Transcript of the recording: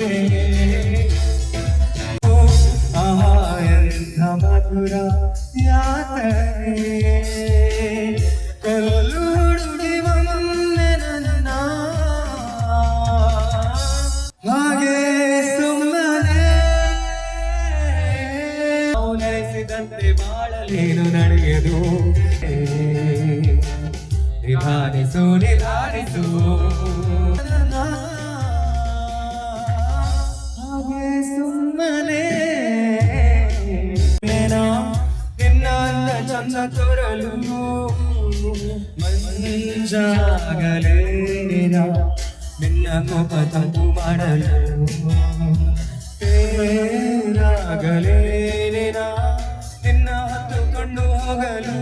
ಕವಿತೆ ಎಂಥ ಮಧುರ ಯಾತನೆ ಕೊಲ್ಲುಡಿವ ಮೊನ್ನೆ ನನ್ನ ಹಾಗೆ ಸುಮ್ಮನೆ ನೆನೆಸಿದಂತೆ ಬಾಳಲೇನು ನಡೆಯದು ನಿಧಾನಿಸು ನಿಧಾನಿಸು ಹಾಗೆ ಸುಮ್ಮನೆ ನಿನ್ನ ಚಂದ ತೋರಲು ಮಂಜಾಗಲೇ ನಿನ್ನ ಕೋಪ ತಂಪು ಮಾಡಲು ತೇರಾಗಲೇ ನಿನ್ನ ಹತ್ತುಕೊಂಡು ಹೋಗಲು